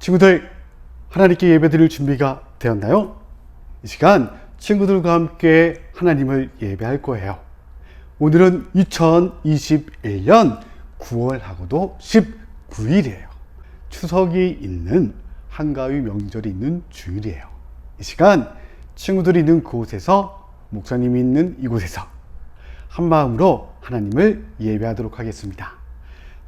친구들, 하나님께 예배드릴 준비가 되었나요? 이 시간 친구들과 함께 하나님을 예배할 거예요. 오늘은 2021년 9월하고도 19일이에요. 추석이 있는 한가위 명절이 있는 주일이에요. 이 시간 친구들이 있는 그곳에서, 목사님이 있는 이곳에서 한 마음으로 하나님을 예배하도록 하겠습니다.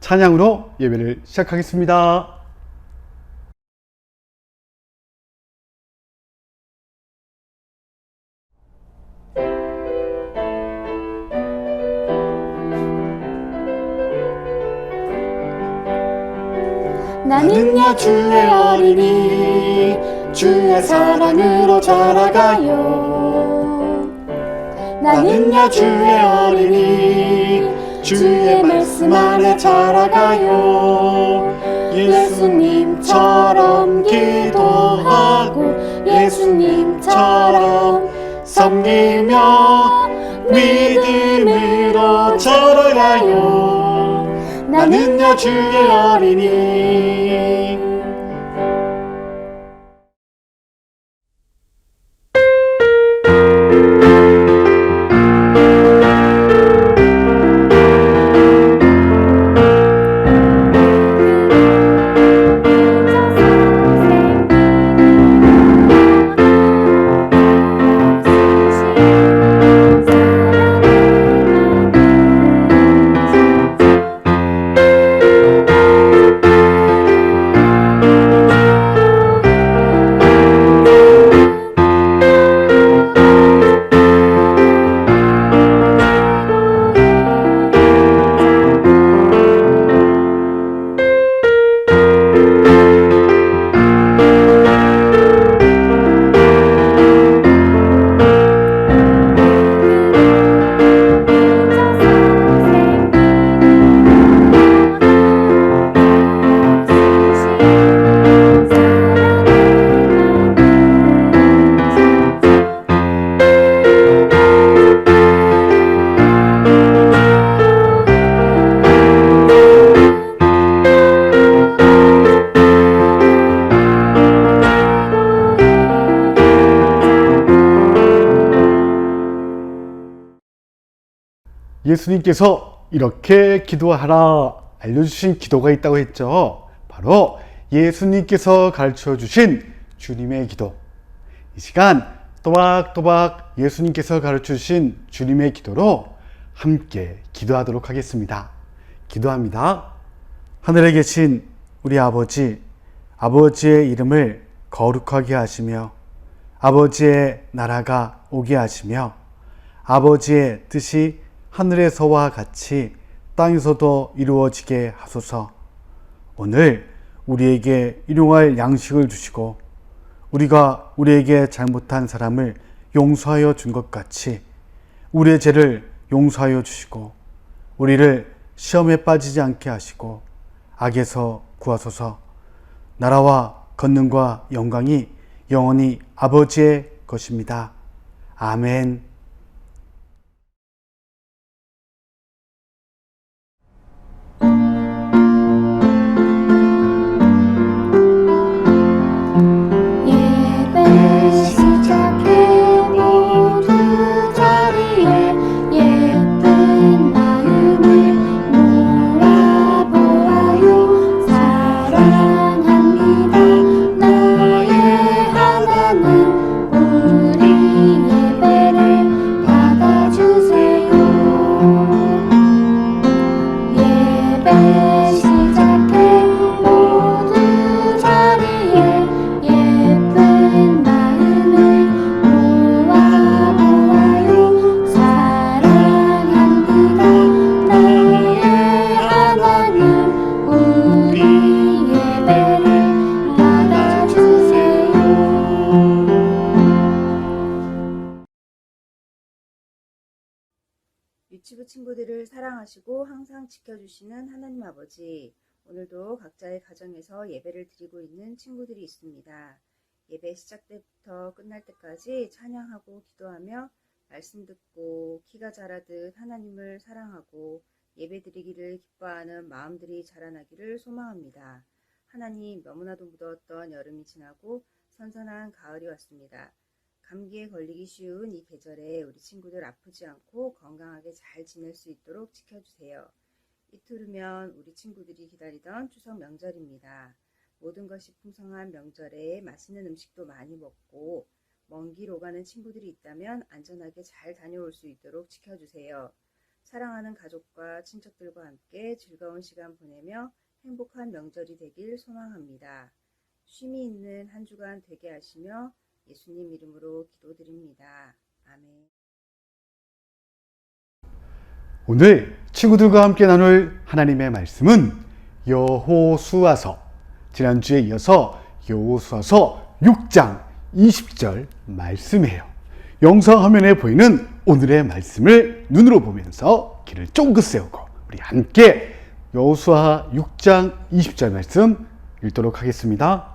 찬양으로 예배를 시작하겠습니다. 나는야 주의 어린이, 주의 사랑으로 자라가요. 나는야 주의 어린이, 주의 말씀 안에 자라가요. 예수님처럼 기도하고 예수님처럼 섬기며 믿음으로 자라가요. 나는야 주의 어린이. 예수님께서 이렇게 기도하라 알려주신 기도가 있다고 했죠. 바로 예수님께서 가르쳐 주신 주님의 기도. 이 시간 또박또박 예수님께서 가르쳐 주신 주님의 기도로 함께 기도하도록 하겠습니다. 기도합니다. 하늘에 계신 우리 아버지, 아버지의 이름을 거룩하게 하시며 아버지의 나라가 오게 하시며 아버지의 뜻이 하늘에서와 같이 땅에서도 이루어지게 하소서. 오늘 우리에게 일용할 양식을 주시고 우리가 우리에게 잘못한 사람을 용서하여 준 것 같이 우리의 죄를 용서하여 주시고 우리를 시험에 빠지지 않게 하시고 악에서 구하소서. 나라와 권능과 영광이 영원히 아버지의 것입니다. 아멘. 유치부 친구들을 사랑하시고 항상 지켜주시는 하나님 아버지, 오늘도 각자의 가정에서 예배를 드리고 있는 친구들이 있습니다. 예배 시작 때부터 끝날 때까지 찬양하고 기도하며 말씀 듣고 키가 자라듯 하나님을 사랑하고 예배 드리기를 기뻐하는 마음들이 자라나기를 소망합니다. 하나님, 너무나도 무더웠던 여름이 지나고 선선한 가을이 왔습니다. 감기에 걸리기 쉬운 이 계절에 우리 친구들 아프지 않고 건강하게 잘 지낼 수 있도록 지켜주세요. 이틀 후면 우리 친구들이 기다리던 추석 명절입니다. 모든 것이 풍성한 명절에 맛있는 음식도 많이 먹고 먼 길 오가는 친구들이 있다면 안전하게 잘 다녀올 수 있도록 지켜주세요. 사랑하는 가족과 친척들과 함께 즐거운 시간 보내며 행복한 명절이 되길 소망합니다. 쉼이 있는 한 주간 되게 하시며 예수님 이름으로 기도드립니다. 아멘. 오늘 친구들과 함께 나눌 하나님의 말씀은 여호수아서, 지난주에 이어서 여호수아서 6장 20절 말씀이에요. 영상 화면에 보이는 오늘의 말씀을 눈으로 보면서 귀를 쫑긋 세우고 우리 함께 여호수아 6장 20절 말씀 읽도록 하겠습니다.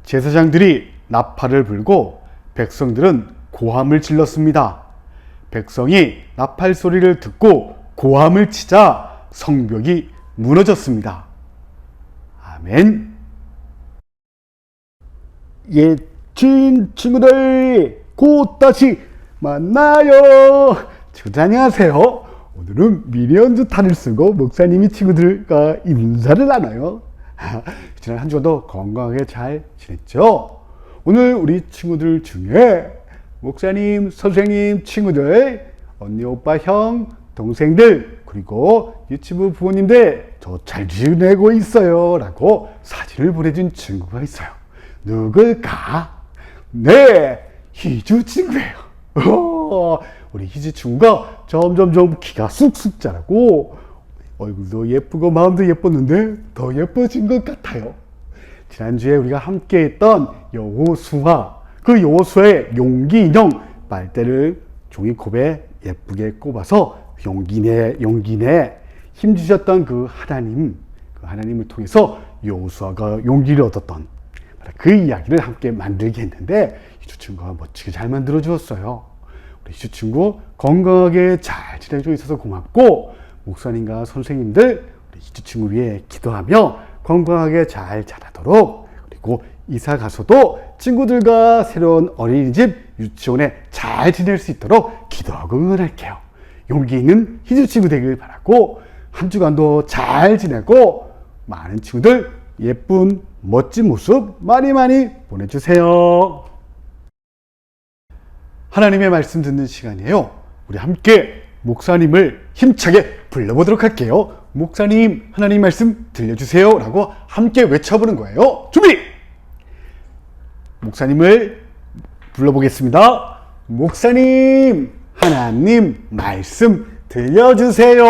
제사장들이 나팔을 불고 백성들은 고함을 질렀습니다. 백성이 나팔 소리를 듣고 고함을 치자 성벽이 무너졌습니다. 아멘. 친구들 곧 다시 만나요. 친구들 안녕하세요. 오늘은 미니언즈 탄을 쓰고 목사님이 친구들과 인사를 나눠요. 지난 한 주도 건강하게 잘 지냈죠? 오늘 우리 친구들 중에 목사님, 선생님, 친구들, 언니, 오빠, 형, 동생들, 그리고 유치부 부모님들 저 잘 지내고 있어요 라고 사진을 보내준 친구가 있어요. 누굴까? 네, 희주 친구예요. 우리 희주 친구가 점점점 키가 쑥쑥 자라고 얼굴도 예쁘고 마음도 예뻤는데 더 예뻐진 것 같아요. 지난주에 우리가 함께 했던 여호수아, 그 여호수아의 용기 인형 빨대를 종이컵에 예쁘게 꼽아서 용기내 힘주셨던 그 하나님을 통해서 여호수아가 용기를 얻었던 그 이야기를 함께 만들게 했는데 희주 친구가 멋지게 잘 만들어 주었어요. 우리 희주 친구 건강하게 잘 지내주고 있어서 고맙고, 목사님과 선생님들 우리 희주 친구 위해 기도하며 건강하게 잘 자라도록, 그리고 이사 가서도 친구들과 새로운 어린이집, 유치원에 잘 지낼 수 있도록 기도하고 응원할게요. 용기 있는 희주 친구 되길 바라고, 한 주간도 잘 지내고 많은 친구들 예쁜 멋진 모습 많이 보내주세요. 하나님의 말씀 듣는 시간이에요. 우리 함께 목사님을 힘차게 불러보도록 할게요. 목사님, 하나님 말씀 들려주세요 라고 함께 외쳐보는 거예요. 준비! 목사님을 불러보겠습니다. 목사님, 하나님 말씀 들려주세요.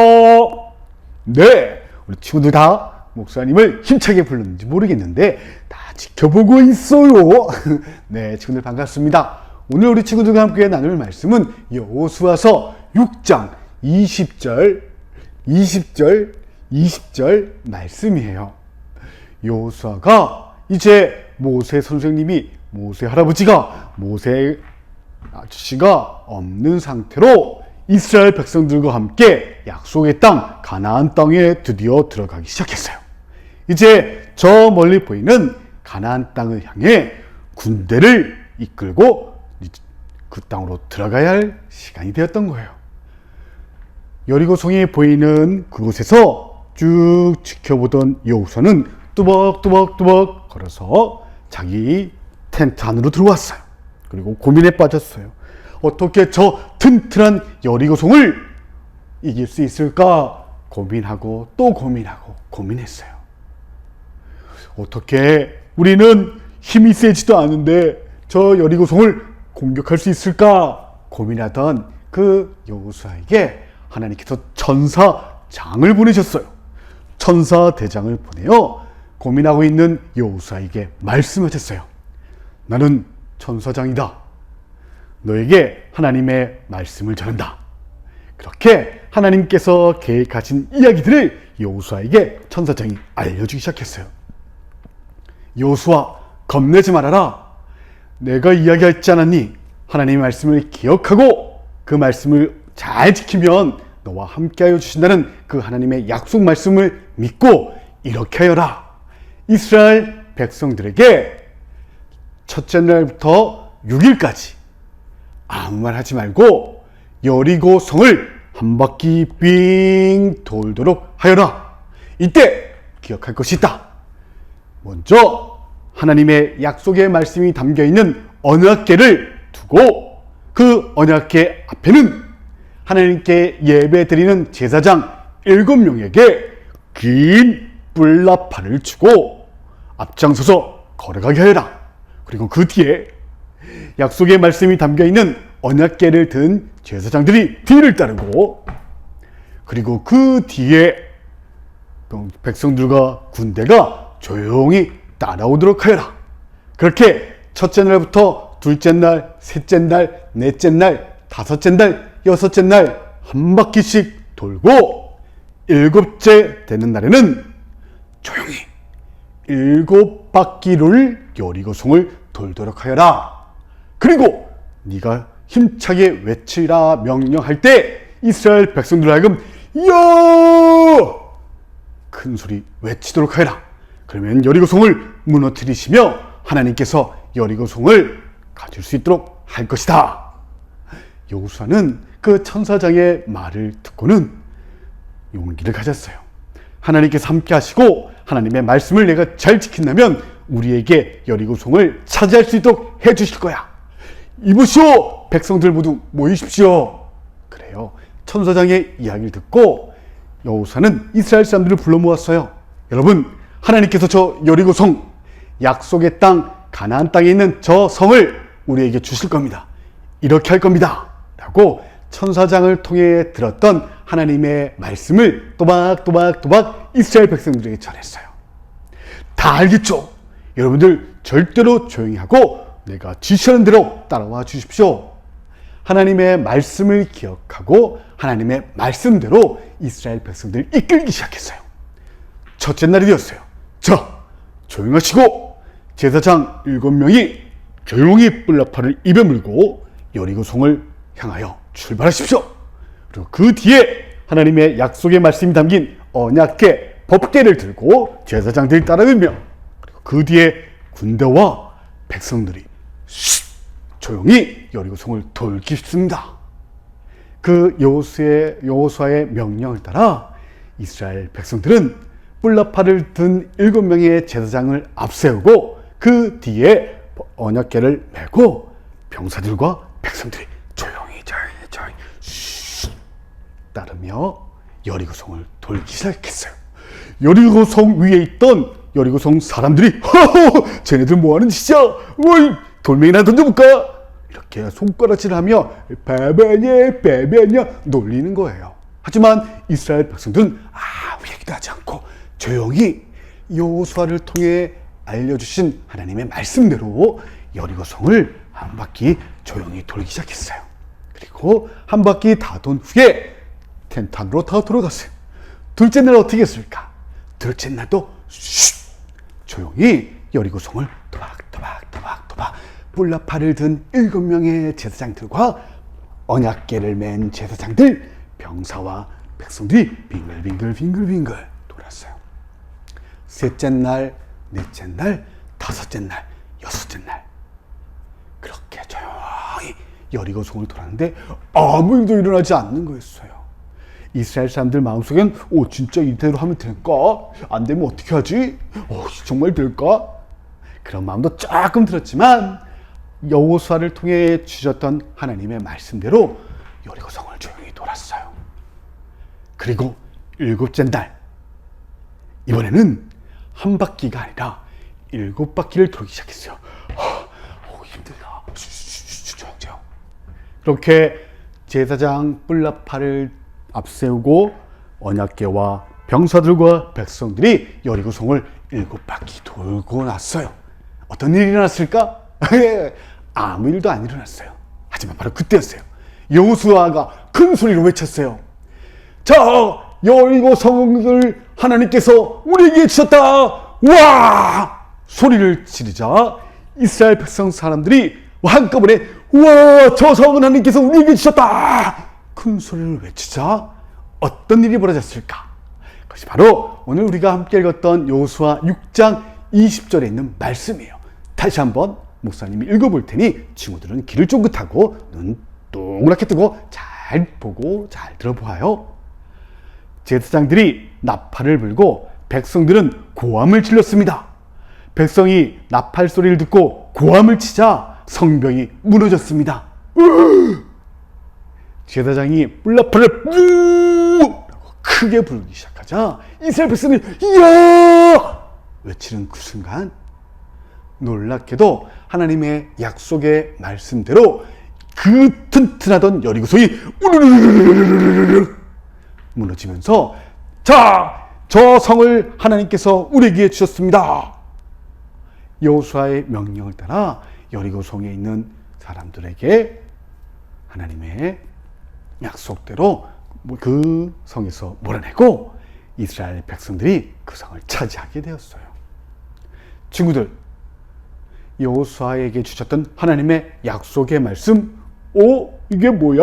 네, 우리 친구들 다 목사님을 힘차게 불렀는지 모르겠는데 다 지켜보고 있어요. 네, 친구들 반갑습니다. 오늘 우리 친구들과 함께 나눌 말씀은 여호수아서 6장 20절 말씀이에요. 여호수아가 이제 모세 선생님이, 모세 할아버지가, 모세 아저씨가 없는 상태로 이스라엘 백성들과 함께 약속의 땅 가나안 땅에 드디어 들어가기 시작했어요. 이제 저 멀리 보이는 가나안 땅을 향해 군대를 이끌고 그 땅으로 들어가야 할 시간이 되었던 거예요. 여리고성이 보이는 그곳에서 쭉 지켜보던 여호수아는 뚜벅뚜벅 걸어서 자기 텐트 안으로 들어왔어요. 그리고 고민에 빠졌어요. 어떻게 저 튼튼한 여리고성을 이길 수 있을까 고민하고 또 고민했어요. 어떻게 우리는 힘이 세지도 않은데 저 여리고성을 공격할 수 있을까 고민하던 그 여호수아에게 하나님께서 천사장을 보내셨어요. 천사대장을 보내어 고민하고 있는 여호수아에게 말씀하셨어요. 나는 천사장이다. 너에게 하나님의 말씀을 전한다. 그렇게 하나님께서 계획하신 이야기들을 여호수아에게 천사장이 알려주기 시작했어요. 여호수아, 겁내지 말아라. 내가 이야기했지 않았니? 하나님의 말씀을 기억하고 그 말씀을 잘 지키면 너와 함께하여 주신다는 그 하나님의 약속 말씀을 믿고 이렇게 하여라. 이스라엘 백성들에게 첫째 날부터 6일까지 아무 말 하지 말고 여리고 성을 한 바퀴 삥 돌도록 하여라. 이때 기억할 것이 있다. 먼저 하나님의 약속의 말씀이 담겨있는 언약궤를 두고 그 언약궤 앞에는 하나님께 예배드리는 제사장 7명에게 긴 뿔나팔을 주고 앞장서서 걸어가게 하여라. 그리고 그 뒤에 약속의 말씀이 담겨있는 언약궤를 든 제사장들이 뒤를 따르고, 그리고 그 뒤에 백성들과 군대가 조용히 따라오도록 하여라. 그렇게 첫째 날부터 둘째 날, 셋째 날, 넷째 날, 다섯째 날, 여섯째 날 한 바퀴씩 돌고, 7째 되는 날에는 조용히 7바퀴를 여리고성을 돌도록 하여라. 그리고 네가 힘차게 외치라 명령할 때 이스라엘 백성들 하여금 여! 큰 소리 외치도록 하여라. 그러면 여리고성을 무너뜨리시며 하나님께서 여리고성을 가질 수 있도록 할 것이다. 여호수아는 그 천사장의 말을 듣고는 용기를 가졌어요. 하나님께서 함께 하시고 하나님의 말씀을 내가 잘 지킨다면 우리에게 여리고성을 차지할 수 있도록 해주실 거야. 이보시오, 백성들 모두 모이십시오. 그래요. 천사장의 이야기를 듣고 여호수아는 이스라엘 사람들을 불러 모았어요. 여러분, 하나님께서 저 여리고성, 약속의 땅 가나안 땅에 있는 저 성을 우리에게 주실 겁니다. 이렇게 할 겁니다. 라고 천사장을 통해 들었던 하나님의 말씀을 또박또박 이스라엘 백성들에게 전했어요. 다 알겠죠? 여러분들 절대로 조용히 하고 내가 지시하는 대로 따라와 주십시오. 하나님의 말씀을 기억하고 하나님의 말씀대로 이스라엘 백성들을 이끌기 시작했어요. 첫째 날이 되었어요. 자, 조용하시고 제사장 7명이 조용히 뿔나팔을 입에 물고 여리고성을 향하여 출발하십시오. 그리고 그 뒤에 하나님의 약속의 말씀이 담긴 언약궤, 법궤를 들고 제사장들이 따라가며, 그리고 그 뒤에 군대와 백성들이 조용히 여리고성을 돌깃습니다. 그 여호수아의 명령을 따라 이스라엘 백성들은 뿔나팔을 든 7명의 제사장을 앞세우고 그 뒤에 언약궤를 메고 병사들과 백성들이 조용히 따르며 여리고성을 돌기 시작했어요. 여리고성 위에 있던 여리고성 사람들이 허허, 쟤네들 뭐하는 짓이야? 어이, 돌멩이나 던져볼까? 이렇게 손가락질하며 배배냐 놀리는 거예요. 하지만 이스라엘 백성들은 아무 얘기도 하지 않고 조용히 여호수아를 통해 알려주신 하나님의 말씀대로 여리고성을 한 바퀴 조용히 돌기 시작했어요. 그리고 한 바퀴 다 돈 후에 텐트 안으로 다 들어갔어요. 둘째 날 어떻게 했을까? 둘째 날도 조용히 여리고성을 도박 뿔나팔을 든 7명의 제사장들과 언약궤를 맨 제사장들, 병사와 백성들이 빙글빙글 돌았어요. 셋째 날, 넷째 날, 다섯째 날, 여섯째 날, 그렇게 조용히 여리고성을 돌았는데 아무 일도 일어나지 않는 거였어요. 이스라엘 사람들 마음속엔 진짜 이대로 하면 될까? 안 되면 어떻게 하지? 정말 될까? 그런 마음도 조금 들었지만 여호수아를 통해 주셨던 하나님의 말씀대로 여리고성을 조용히 돌았어요. 그리고 7째 날, 이번에는 한 바퀴가 아니라 7바퀴를 돌기 시작했어요. 힘들다. 조용. 그렇게 제사장 뿔나팔을 앞세우고 언약궤와 병사들과 백성들이 여리고성을 7바퀴 돌고 났어요. 어떤 일이 일어났을까? 아무 일도 안 일어났어요. 하지만 바로 그때였어요. 여호수아가 큰 소리로 외쳤어요. 자, 여리고성을 하나님께서 우리에게 주셨다. 와! 소리를 지르자 이스라엘 백성 사람들이 한꺼번에 와, 저 성은 하나님께서 우리에게 주셨다. 큰 소리를 외치자 어떤 일이 벌어졌을까? 그것이 바로 오늘 우리가 함께 읽었던 여호수아 6장 20절에 있는 말씀이에요. 다시 한번 목사님이 읽어볼 테니 친구들은 귀를 쫑긋하고 눈 동그랗게 뜨고 잘 보고 잘 들어보아요. 제사장들이 나팔을 불고 백성들은 고함을 질렀습니다. 백성이 나팔 소리를 듣고 고함을 치자 성벽이 무너졌습니다. 제사장이 뿔나팔을 뿌 크게 부르기 시작하자 이스라엘 백성이 이야 외치는 그 순간 놀랍게도 하나님의 약속의 말씀대로 그 튼튼하던 여리고성이 우르르르르르르르 무너지면서 자, 저 성을 하나님께서 우리에게 주셨습니다. 여호수아의 명령을 따라 여리고성에 있는 사람들에게 하나님의 약속대로 그 성에서 몰아내고 이스라엘 백성들이 그 성을 차지하게 되었어요. 친구들, 여호수아에게 주셨던 하나님의 약속의 말씀, 이게 뭐야?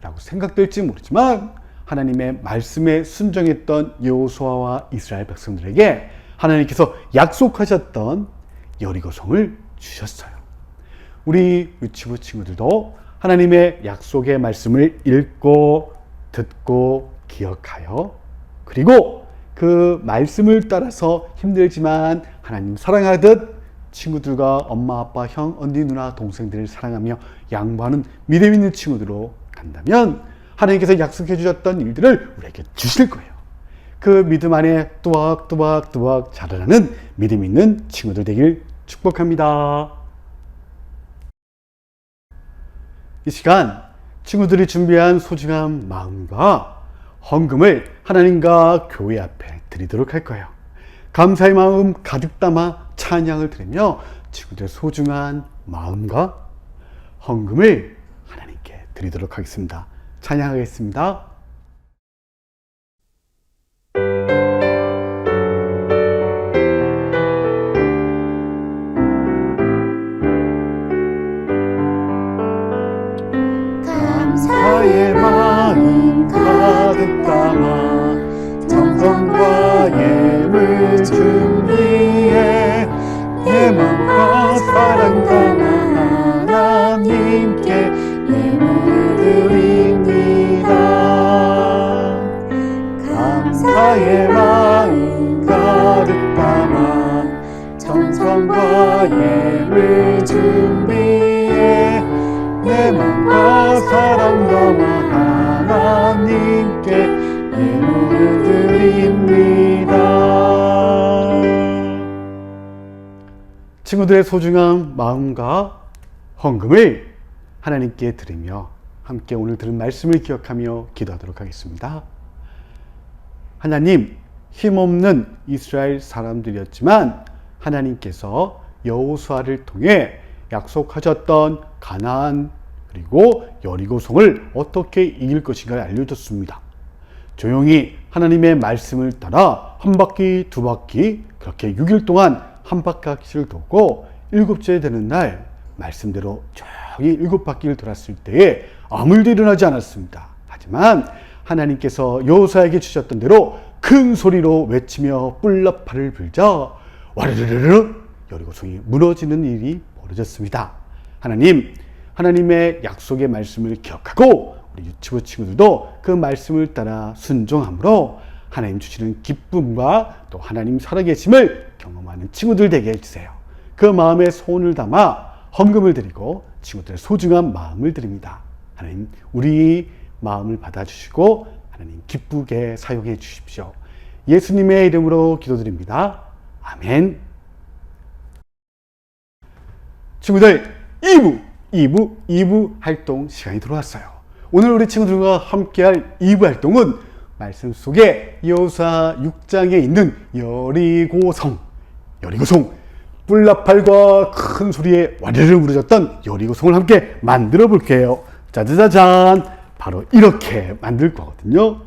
라고 생각될지 모르지만 하나님의 말씀에 순종했던 여호수아와 이스라엘 백성들에게 하나님께서 약속하셨던 여리고성을 주셨어요. 우리 유치부 친구들도 하나님의 약속의 말씀을 읽고 듣고 기억하여 그리고 그 말씀을 따라서 힘들지만 하나님 사랑하듯 친구들과 엄마, 아빠, 형, 언니, 누나, 동생들을 사랑하며 양보하는 믿음 있는 친구들로 간다면 하나님께서 약속해 주셨던 일들을 우리에게 주실 거예요. 그 믿음 안에 또박또박 자라나는 믿음 있는 친구들 되길 축복합니다. 이 시간 친구들이 준비한 소중한 마음과 헌금을 하나님과 교회 앞에 드리도록 할 거예요. 감사의 마음 가득 담아 찬양을 드리며 친구들의 소중한 마음과 헌금을 하나님께 드리도록 하겠습니다. 찬양하겠습니다. 감사의 마음 가득 담아 정성과 예물 준비해 내 마음과 사랑 담아 하나님께 예물 드립니다. 감사의 마음 가득 담아 정성과 예물 준비해 내 마음과 사랑 담아 하나님께 예물을 드립니다. 친구들의 소중한 마음과 헌금을 하나님께 드리며 함께 오늘 들은 말씀을 기억하며 기도하도록 하겠습니다. 하나님, 힘없는 이스라엘 사람들이었지만 하나님께서 여호수아를 통해 약속하셨던 가나안 그리고 여리고성을 어떻게 이길 것인가를 알려줬습니다. 조용히 하나님의 말씀을 따라 한 바퀴 두 바퀴 그렇게 6일 동안 한 바퀴를 돌고 일곱째 되는 날 말씀대로 저기 7바퀴를 돌았을 때에 아무 일도 일어나지 않았습니다. 하지만 하나님께서 여호수아에게 주셨던 대로 큰 소리로 외치며 뿔나팔을 불자 와르르르르 여리고성이 무너지는 일이 벌어졌습니다. 하나님, 하나님의 약속의 말씀을 기억하고 우리 유치부 친구들도 그 말씀을 따라 순종함으로 하나님 주시는 기쁨과 또 하나님 살아계심을 경험하는 친구들 되게 해주세요. 그 마음에 소원을 담아 헌금을 드리고 친구들의 소중한 마음을 드립니다. 하나님, 우리 마음을 받아주시고 하나님 기쁘게 사용해 주십시오. 예수님의 이름으로 기도드립니다. 아멘. 친구들, 2부 활동 시간이 들어왔어요. 오늘 우리 친구들과 함께할 2부 활동은 말씀 속에 여호수아 6장에 있는 여리고성, 뿔나팔과 큰 소리에 와르르 무너졌던 여리고성을 함께 만들어 볼게요. 짜자자잔, 바로 이렇게 만들 거거든요.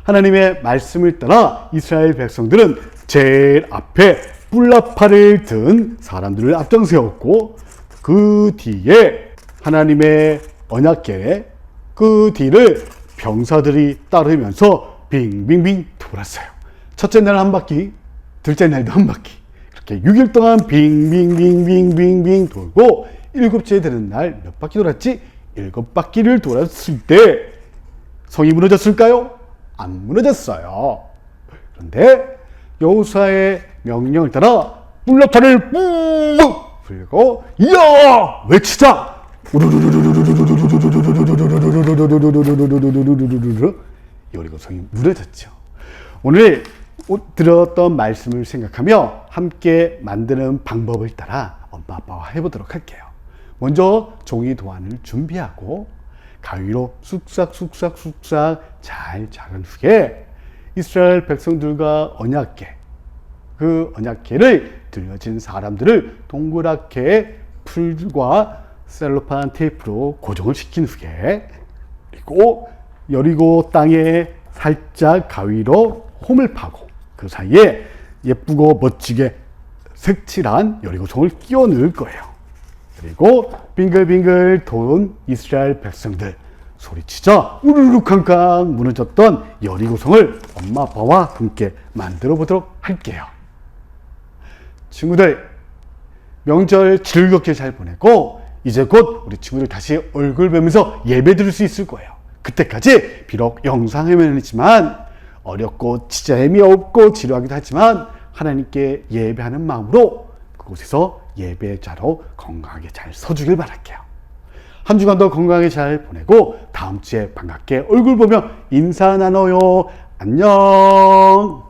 하나님의 말씀을 따라 이스라엘 백성들은 제일 앞에 뿔나팔을 든 사람들을 앞장 세웠고 그 뒤에 하나님의 언약궤 그 뒤를 병사들이 따르면서 빙빙빙 돌았어요. 첫째 날 한 바퀴, 둘째 날도 한 바퀴, 이렇게 6일 동안 빙빙빙빙빙빙 돌고 일곱째 되는 날 몇 바퀴 돌았지? 7바퀴를 돌았을 때 성이 무너졌을까요? 안 무너졌어요. 그런데 여호수아의 명령을 따라 뿔나팔을 뿡 불고 이야 외치자 여리고 성이 무너졌죠. 오늘 들었던 말씀을 생각하며 함께 만드는 방법을 따라 엄마 아빠와 해보도록 할게요. 먼저 종이 도안을 준비하고 가위로 쑥싹 잘 자른 후에 이스라엘 백성들과 언약궤, 그 언약궤를 들려진 사람들을 동그랗게 풀과 셀로판 테이프로 고정을 시킨 후에 그리고 여리고 땅에 살짝 가위로 홈을 파고 그 사이에 예쁘고 멋지게 색칠한 여리고성을 끼워 넣을 거예요. 그리고 빙글빙글 도는 이스라엘 백성들 소리치자 우르르 캉캉 무너졌던 여리고성을 엄마 아빠와 함께 만들어 보도록 할게요. 친구들 명절 즐겁게 잘 보내고 이제 곧 우리 친구들 다시 얼굴 뵈면서 예배 드릴 수 있을 거예요. 그때까지 비록 영상화면이지만 어렵고 진짜 재미없고 지루하기도 하지만 하나님께 예배하는 마음으로 그곳에서 예배자로 건강하게 잘 서주길 바랄게요. 한 주간도 건강하게 잘 보내고 다음 주에 반갑게 얼굴 보며 인사 나눠요. 안녕.